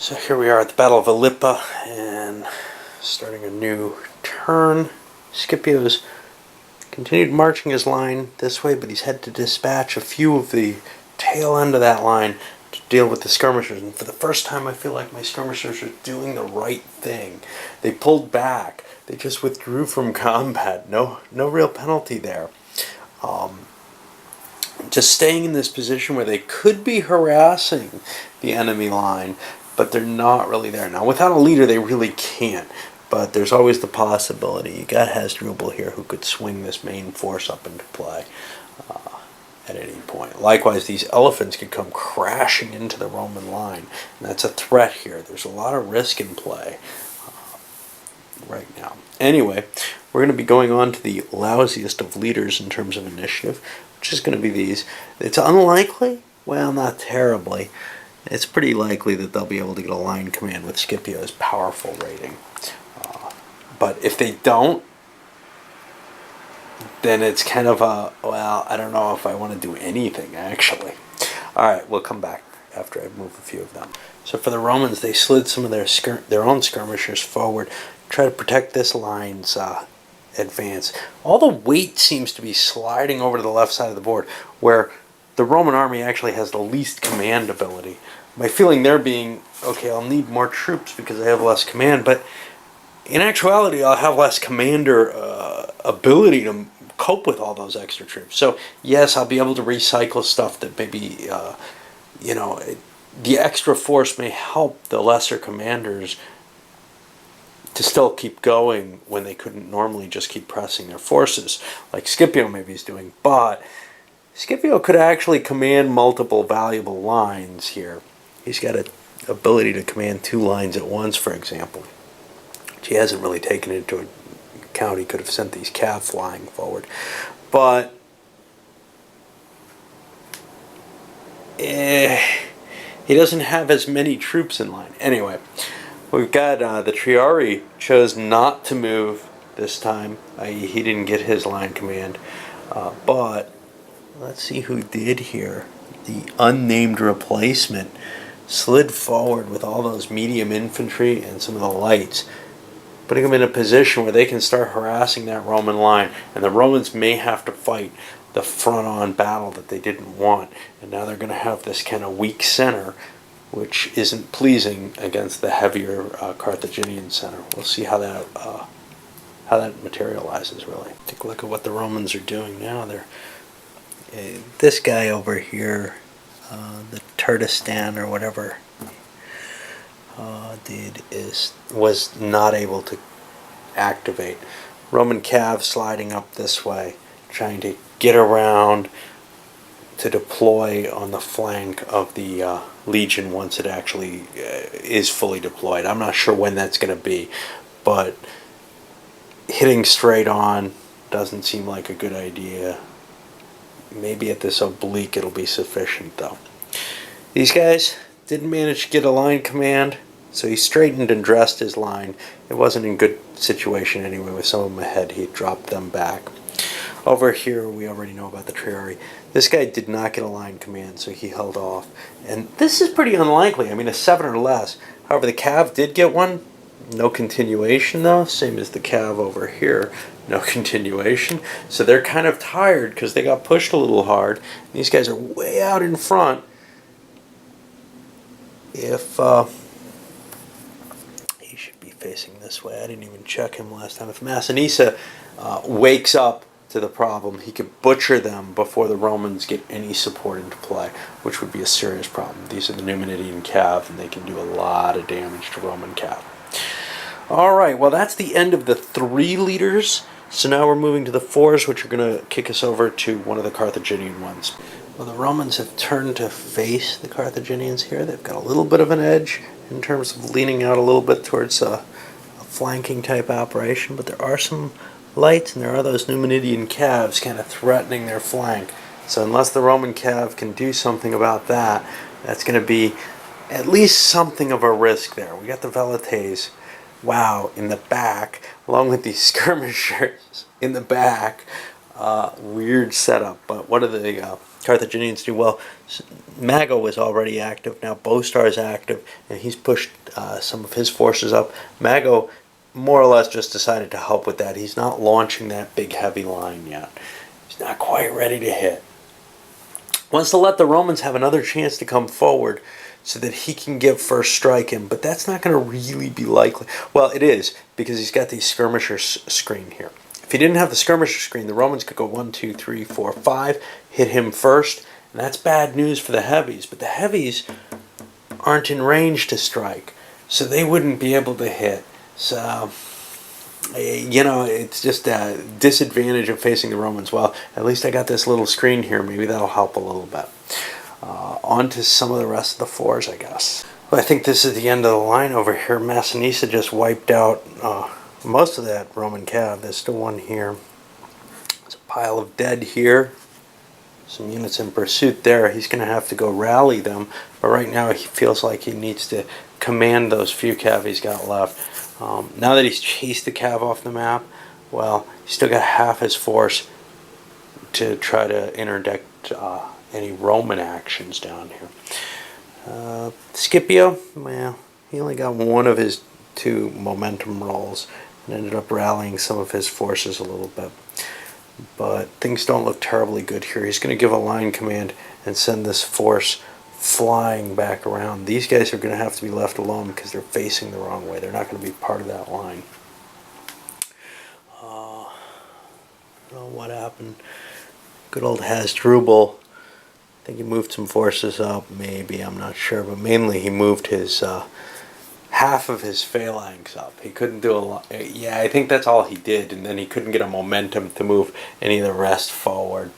So here we are at the Battle of Ilipa, and starting a new turn. Scipio's continued marching his line this way, but he's had to dispatch a few of the tail end of that line to deal with the skirmishers. And for the first time, I feel like my skirmishers are doing the right thing. They pulled back. They just withdrew from combat. No real penalty there. Just staying in this position where they could be harassing the enemy line, but they're not really there. Now, without a leader, they really can't. But there's always the possibility. You got Hasdrubal here who could swing this main force up into play at any point. Likewise, these elephants could come crashing into the Roman line. And that's a threat here. There's a lot of risk in play right now. Anyway, we're going to be going on to the lousiest of leaders in terms of initiative, which is going to be these. It's unlikely. Well, not terribly. It's pretty likely that they'll be able to get a line command with Scipio's powerful rating. But if they don't, then it's kind of a, well, I don't know if I want to do anything, actually. Alright, we'll come back after I move a few of them. So for the Romans, they slid some of their own skirmishers forward, try to protect this line's advance. All the weight seems to be sliding over to the left side of the board, where the Roman army actually has the least command ability. My feeling they're being, okay, I'll need more troops because I have less command, but in actuality, I'll have less commander ability to cope with all those extra troops. So, yes, I'll be able to recycle stuff that maybe, the extra force may help the lesser commanders to still keep going when they couldn't normally just keep pressing their forces, like Scipio maybe is doing. But Scipio could actually command multiple valuable lines here. He's got an ability to command 2 lines at once, for example, which he hasn't really taken into account. He could have sent these cav flying forward. But he doesn't have as many troops in line. Anyway, we've got the Triarii chose not to move this time, i.e. he didn't get his line command. But let's see who did here. The unnamed replacement slid forward with all those medium infantry and some of the lights, putting them in a position where they can start harassing that Roman line. And the Romans may have to fight the front-on battle that they didn't want. And now they're going to have this kind of weak center, which isn't pleasing against the heavier Carthaginian center. We'll see how that materializes, really. Take a look at what the Romans are doing now. They're this guy over here, the Turkestan or whatever, was not able to activate. Roman cav sliding up this way, trying to get around to deploy on the flank of the legion once it actually is fully deployed. I'm not sure when that's going to be, but hitting straight on doesn't seem like a good idea. Maybe at this oblique it'll be sufficient, though. These guys didn't manage to get a line command, so he straightened and dressed his line. It wasn't in good situation anyway. With some of them ahead, he dropped them back. Over here, we already know about the Triarii. This guy did not get a line command, so he held off. And this is pretty unlikely. I mean, a 7 or less. However, the Cav did get one. No continuation, though. Same as the Cav over here. No continuation. So they're kind of tired because they got pushed a little hard. These guys are way out in front. If he should be facing this way. I didn't even check him last time. If Massinissa wakes up to the problem, he could butcher them before the Romans get any support into play, which would be a serious problem. These are the Numidian Cav, and they can do a lot of damage to Roman Cav. Alright, well that's the end of the 3 leaders. So now we're moving to the 4s, which are going to kick us over to one of the Carthaginian ones. Well, the Romans have turned to face the Carthaginians here. They've got a little bit of an edge in terms of leaning out a little bit towards a flanking type operation, but there are some lights and there are those Numidian Cavs kind of threatening their flank. So unless the Roman Cav can do something about that, that's going to be at least something of a risk there. We got the Velites, wow, in the back, along with these skirmishers in the back. Weird setup, but what are the Carthaginians do well. Mago was already active. Now Bostar is active, and he's pushed some of his forces up. Mago more or less just decided to help with that. He's not launching that big heavy line yet. He's not quite ready to hit. Wants to let the Romans have another chance to come forward so that he can give first strike in, but that's not going to really be likely. Well, it is, because he's got the skirmisher screen here. If he didn't have the skirmisher screen, the Romans could go 1, 2, 3, 4, 5, hit him first, and that's bad news for the heavies. But the heavies aren't in range to strike, so they wouldn't be able to hit. So, you know, it's just a disadvantage of facing the Romans. Well, at least I got this little screen here. Maybe that'll help a little bit. On to some of the rest of the fours, I guess. Well, I think this is the end of the line over here. Massinissa just wiped out most of that Roman cav. There's still one here. There's a pile of dead here. Some units in pursuit there. He's going to have to go rally them. But right now he feels like he needs to command those few cav he's got left. Now that he's chased the cav off the map, well, he's still got half his force to try to interdict any Roman actions down here. Scipio, well, he only got one of his 2 momentum rolls and ended up rallying some of his forces a little bit. But things don't look terribly good here. He's going to give a line command and send this force flying back around. These guys are going to have to be left alone because they're facing the wrong way. They're not going to be part of that line. I don't know what happened. Good old Hasdrubal. I think he moved some forces up, maybe, I'm not sure, but mainly he moved his half of his phalanx up. He couldn't do a lot. Yeah, I think that's all he did, and then he couldn't get a momentum to move any of the rest forward.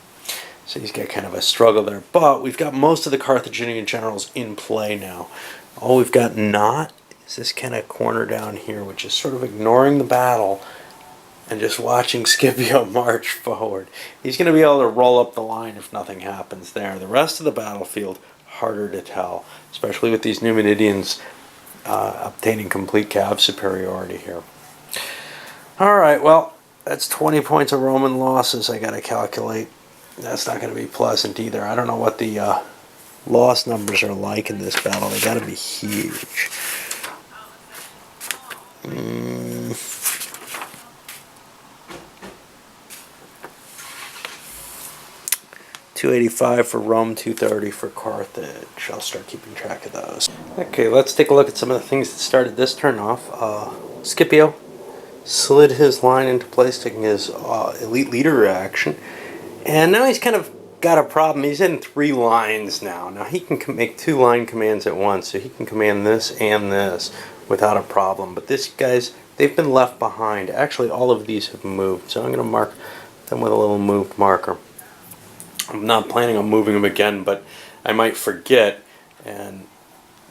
So he's got kind of a struggle there. But we've got most of the Carthaginian generals in play now. All we've got not is this kind of corner down here, which is sort of ignoring the battle and just watching Scipio march forward. He's going to be able to roll up the line if nothing happens there. The rest of the battlefield, harder to tell, especially with these Numidians obtaining complete cav superiority here. Alright, well, that's 20 points of Roman losses I got to calculate. That's not going to be pleasant either. I don't know what the loss numbers are like in this battle. They got to be huge. 285 for Rome, 230 for Carthage. I'll start keeping track of those. Okay, let's take a look at some of the things that started this turn off. Scipio slid his line into place, taking his elite leader action. And now he's kind of got a problem. He's in 3 lines now. Now he can make 2 line commands at once, so he can command this and this without a problem. But these guys, they've been left behind. Actually, all of these have moved, so I'm going to mark them with a little moved marker. I'm not planning on moving them again, but I might forget, and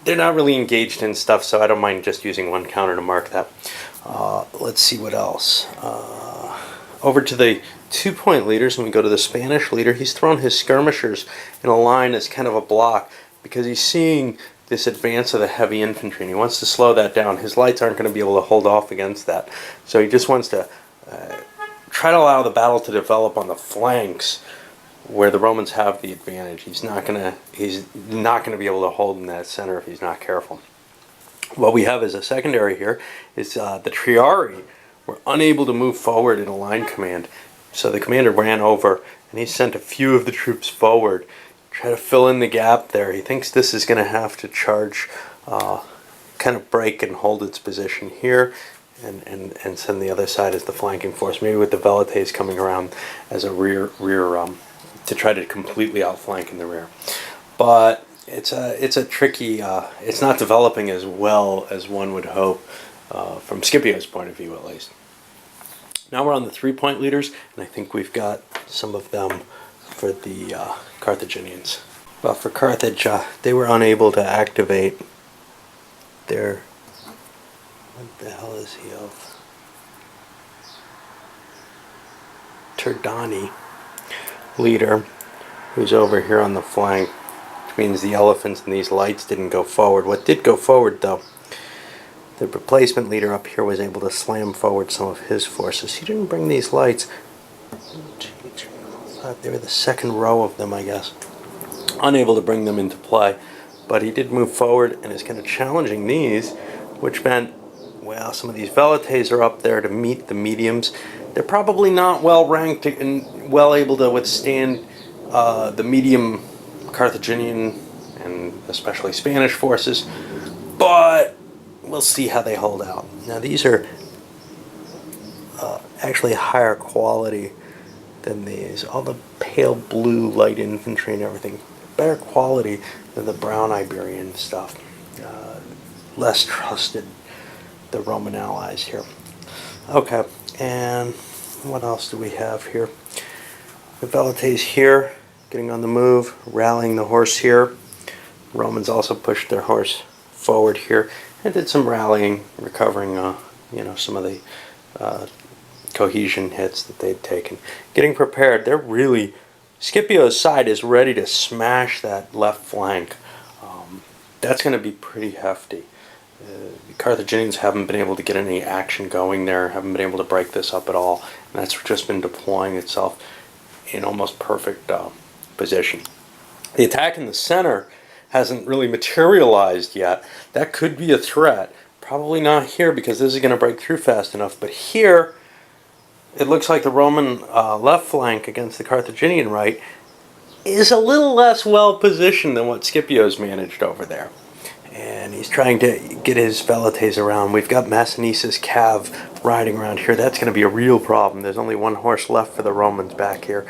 they're not really engaged in stuff, so I don't mind just using one counter to mark that. Let's see what else. Over to the 2-point leaders, and we go to the Spanish leader. He's thrown his skirmishers in a line as kind of a block because he's seeing this advance of the heavy infantry, and he wants to slow that down. His lights aren't going to be able to hold off against that, so he just wants to try to allow the battle to develop on the flanks where the Romans have the advantage. He's not gonna be able to hold in that center if he's not careful. What we have as a secondary here is the Triari were unable to move forward in a line command, so the commander ran over and he sent a few of the troops forward, try to fill in the gap there. He thinks this is going to have to charge, kind of break and hold its position here, and send the other side as the flanking force, maybe with the Velites coming around as a rear to try to completely outflank in the rear. But it's a tricky, it's not developing as well as one would hope from Scipio's point of view at least. Now we're on the 3-point leaders, and I think we've got some of them for the Carthaginians. Well, for Carthage, they were unable to activate their, what the hell is he of? Turdani leader, who's over here on the flank, which means the elephants and these lights didn't go forward. What did go forward, though, the replacement leader up here was able to slam forward some of his forces. He didn't bring these lights. They were the second row of them, I guess. unable to bring them into play. But he did move forward and is kind of challenging these, which meant, well, some of these velites are up there to meet the mediums. They're probably not well ranked and well able to withstand the medium Carthaginian and especially Spanish forces, but we'll see how they hold out. Now these are actually higher quality than these. All the pale blue light infantry and everything, better quality than the brown Iberian stuff. Less trusted, the Roman allies here. Okay, and what else do we have here? The velites here, getting on the move, rallying the horse here. Romans also pushed their horse forward here and did some rallying, recovering, some of the cohesion hits that they'd taken. Getting prepared, they're really, Scipio's side is ready to smash that left flank. That's going to be pretty hefty. The Carthaginians haven't been able to get any action going there, haven't been able to break this up at all, and that's just been deploying itself in almost perfect position. The attack in the center hasn't really materialized yet. That could be a threat. Probably not here because this is going to break through fast enough, but here it looks like the Roman left flank against the Carthaginian right is a little less well positioned than what Scipio's managed over there. And he's trying to get his velites around. We've got Massinisa's cav riding around here. That's going to be a real problem. There's only one horse left for the Romans back here.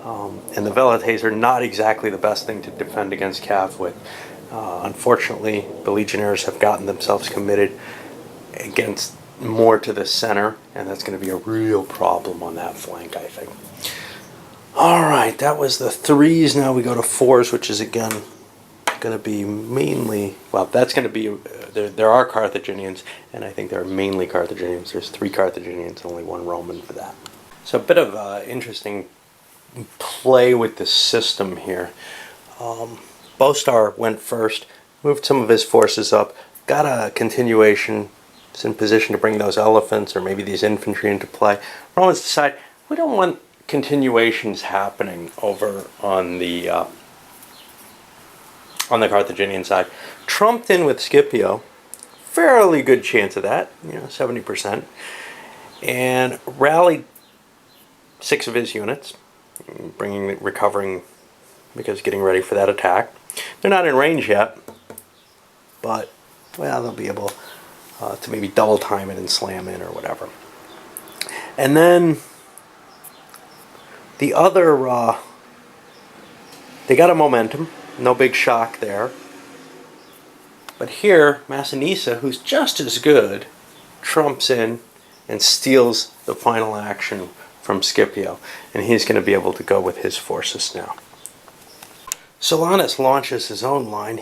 And the velites are not exactly the best thing to defend against cav with. Unfortunately, the legionnaires have gotten themselves committed against more to the center, and that's going to be a real problem on that flank, I think. Alright, that was the 3s. Now we go to 4s, which is again going to be mainly, well, that's going to be, there are Carthaginians, and I think there are mainly Carthaginians. There's 3 Carthaginians, only 1 Roman for that. So a bit of interesting play with the system here. Bostar went first, moved some of his forces up, got a continuation, is in position to bring those elephants or maybe these infantry into play. Romans decide, we don't want continuations happening over on the Carthaginian side. Trumped in with Scipio, fairly good chance of that, 70%, and rallied 6 of his units, recovering because getting ready for that attack. They're not in range yet, but well, they'll be able to maybe double time it and slam in or whatever. And then the other, they got a momentum, no big shock there. But here, Massinissa, who's just as good, trumps in and steals the final action from Scipio, and he's going to be able to go with his forces now. Silanus launches his own line.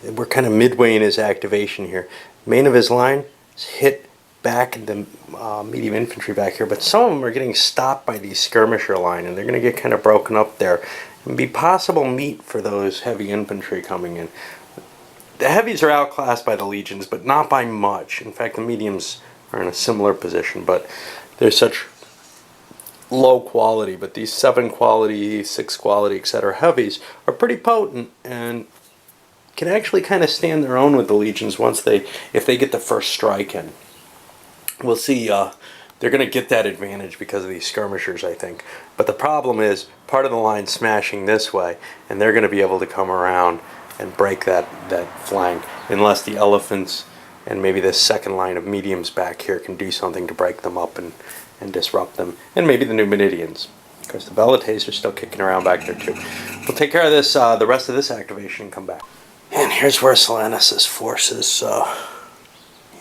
We're kind of midway in his activation here. Main of his line is hit back the medium infantry back here, but some of them are getting stopped by the skirmisher line, and they're going to get kind of broken up there and be possible meat for those heavy infantry coming in. The heavies are outclassed by the legions, but not by much. In fact, the mediums are in a similar position, but they're such low quality. But these 7 quality, 6 quality, etc. heavies are pretty potent and can actually kind of stand their own with the legions if they get the first strike in. We'll see. They're going to get that advantage because of these skirmishers, I think. But the problem is part of the line smashing this way, and they're going to be able to come around and break that flank unless the elephants and maybe this second line of mediums back here can do something to break them up and disrupt them, and maybe the Numidians, because the velites are still kicking around back there too. We'll take care of this, the rest of this activation, and come back. And here's where Silanus' forces,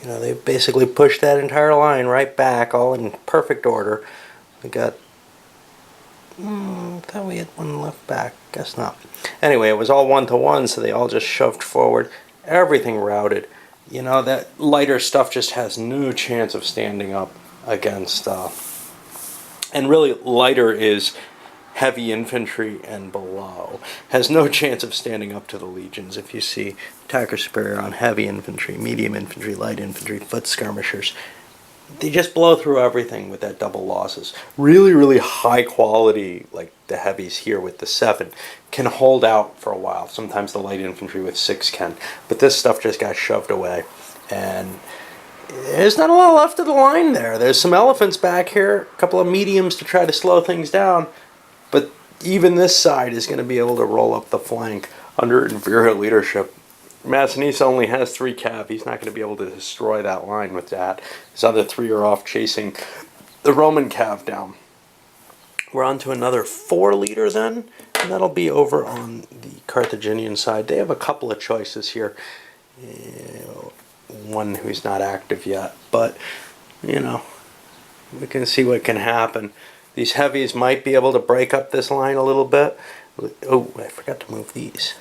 they basically pushed that entire line right back, all in perfect order. We got, I thought we had one left back, guess not. Anyway, it was all 1-to-1, so they all just shoved forward, everything routed. That lighter stuff just has no chance of standing up against, and really lighter is heavy infantry and below, has no chance of standing up to the legions. If you see attacker superior on heavy infantry, medium infantry, light infantry, foot skirmishers, they just blow through everything with that double losses. Really, really high quality, like the heavies here with the 7, can hold out for a while. Sometimes the light infantry with 6 can. But this stuff just got shoved away. And there's not a lot left of the line there. There's some elephants back here, a couple of mediums to try to slow things down. But even this side is going to be able to roll up the flank under inferior leadership. Massinissa only has 3 cav. He's not going to be able to destroy that line with that. His other 3 are off chasing the Roman cav down. We're on to another 4 leader then, and that'll be over on the Carthaginian side. They have a couple of choices here. One who's not active yet, but you know, we can see what can happen. These heavies might be able to break up this line a little bit. Oh, I forgot to move these.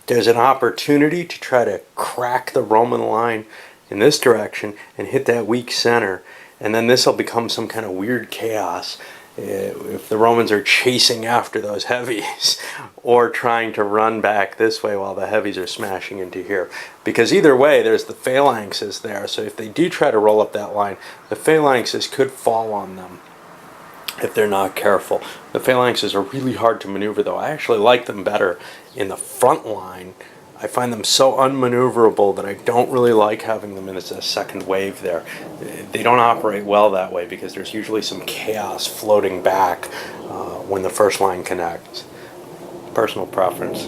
There's an opportunity to try to crack the Roman line in this direction and hit that weak center, and then this will become some kind of weird chaos if the Romans are chasing after those heavies or trying to run back this way while the heavies are smashing into here. Because either way, there's the phalanxes there, so if they do try to roll up that line, the phalanxes could fall on them if they're not careful. The phalanxes are really hard to maneuver, though. I actually like them better in the front line. I find them so unmaneuverable that I don't really like having them in as a second wave there. They don't operate well that way because there's usually some chaos floating back when the first line connects. Personal preference.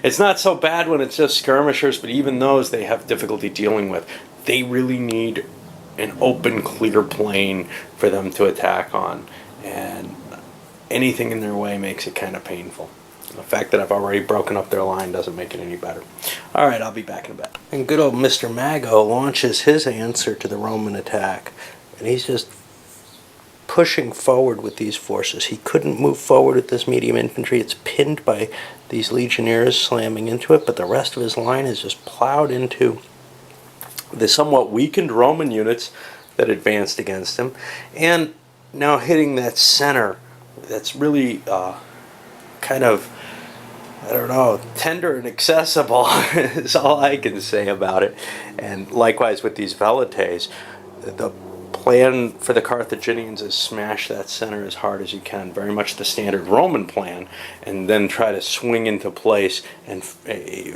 It's not so bad when it's just skirmishers, but even those they have difficulty dealing with. They really need an open, clear plane for them to attack on, and anything in their way makes it kind of painful. The fact that I've already broken up their line doesn't make it any better. Alright, I'll be back in a bit. And good old Mr. Mago launches his answer to the Roman attack, and he's just pushing forward with these forces. He couldn't move forward with this medium infantry. It's pinned by these legionnaires slamming into it, but the rest of his line is just plowed into the somewhat weakened Roman units that advanced against him, and now hitting that center that's really kind of, I don't know, tender and accessible is all I can say about it. And likewise with these velites, the plan for the Carthaginians is smash that center as hard as you can, very much the standard Roman plan, and then try to swing into place and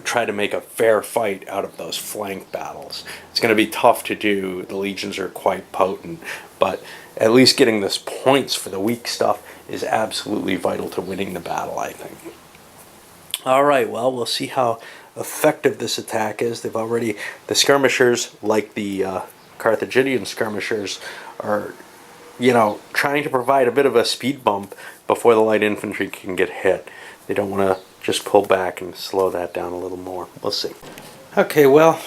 try to make a fair fight out of those flank battles. It's going to be tough to do. The legions are quite potent, but at least getting those points for the weak stuff is absolutely vital to winning the battle, I think. Alright, well, we'll see how effective this attack is. They've already, the skirmishers, like the Carthaginian skirmishers, are, you know, trying to provide a bit of a speed bump before the light infantry can get hit. They don't want to just pull back and slow that down a little more. We'll see. Okay, well,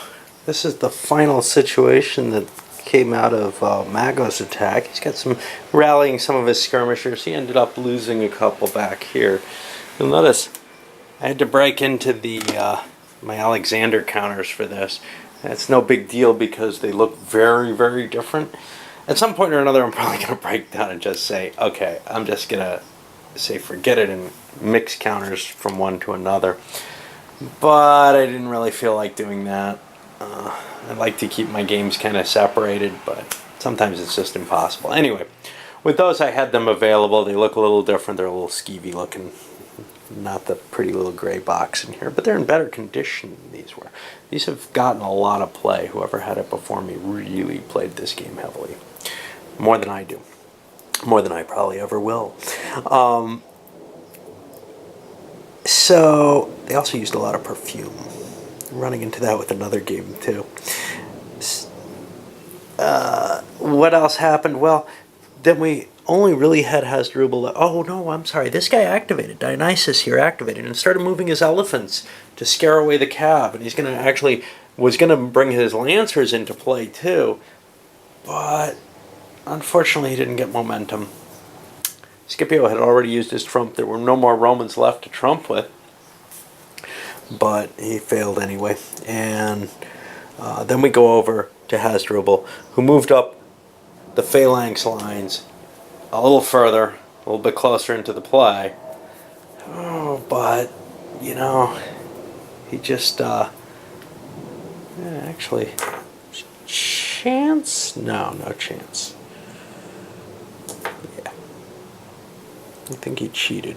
this is the final situation that came out of Mago's attack. He's got some rallying some of his skirmishers. He ended up losing a couple back here. You'll notice I had to break into the my Alexander counters for this. That's no big deal because they look very, very different. At some point or another, I'm probably going to break down and just say, okay, I'm just going to say forget it and mix counters from one to another. But I didn't really feel like doing that. I like to keep my games kind of separated, but sometimes it's just impossible. Anyway, with those I had them available. They look a little different. They're a little skeevy looking. Not the pretty little gray box in here, but they're in better condition than these were. These have gotten a lot of play. Whoever had it before me really played this game heavily. More than I do. More than I probably ever will. So, they also used a lot of perfume. I'm running into that with another game, too. What else happened? Well, then we only really had Hasdrubal. Oh, no, I'm sorry. This guy activated. Dionysus here activated and started moving his elephants to scare away the cav. And he's going to actually, was going to bring his lancers into play, too. But, unfortunately, he didn't get momentum. Scipio had already used his trump. There were no more Romans left to trump with. But he failed anyway. And then we go over to Hasdrubal, who moved up the phalanx lines a little further, a little bit closer into the play. Oh, but you know, he just, actually, chance? No, no chance. Yeah. I think he cheated.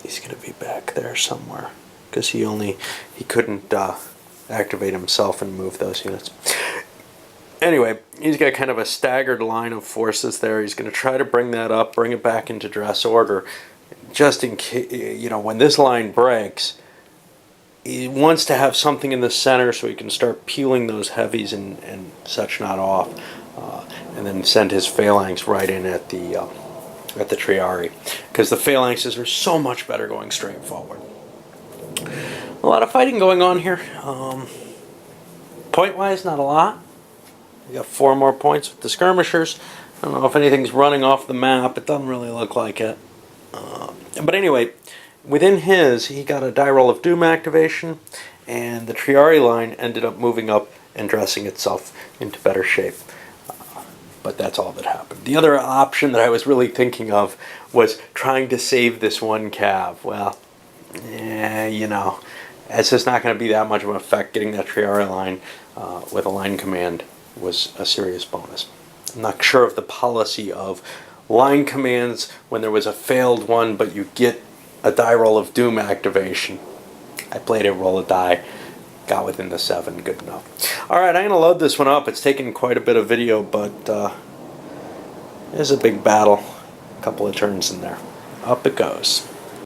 He's going to be back there somewhere. Because he couldn't activate himself and move those units. Anyway, he's got kind of a staggered line of forces there. He's going to try to bring that up, bring it back into dress order. Just in case, you know, when this line breaks, he wants to have something in the center so he can start peeling those heavies and such not off, and then send his phalanx right in at the Triari, because the phalanxes are so much better going straight forward. A lot of fighting going on here. Point-wise, not a lot. We got 4 more points with the skirmishers. I don't know if anything's running off the map. It doesn't really look like it. But anyway, within his, he got a die roll of doom activation, and the Triari line ended up moving up and dressing itself into better shape. But that's all that happened. The other option that I was really thinking of was trying to save this one cav. Well, you know, it's just not going to be that much of an effect. Getting that Triari line with a line command was a serious bonus. I'm not sure of the policy of line commands when there was a failed one, but you get a die roll of doom activation. I played it, roll a die, got within the 7, good enough. Alright, I'm going to load this one up. It's taken quite a bit of video, but it is a big battle. A couple of turns in there. Up it goes.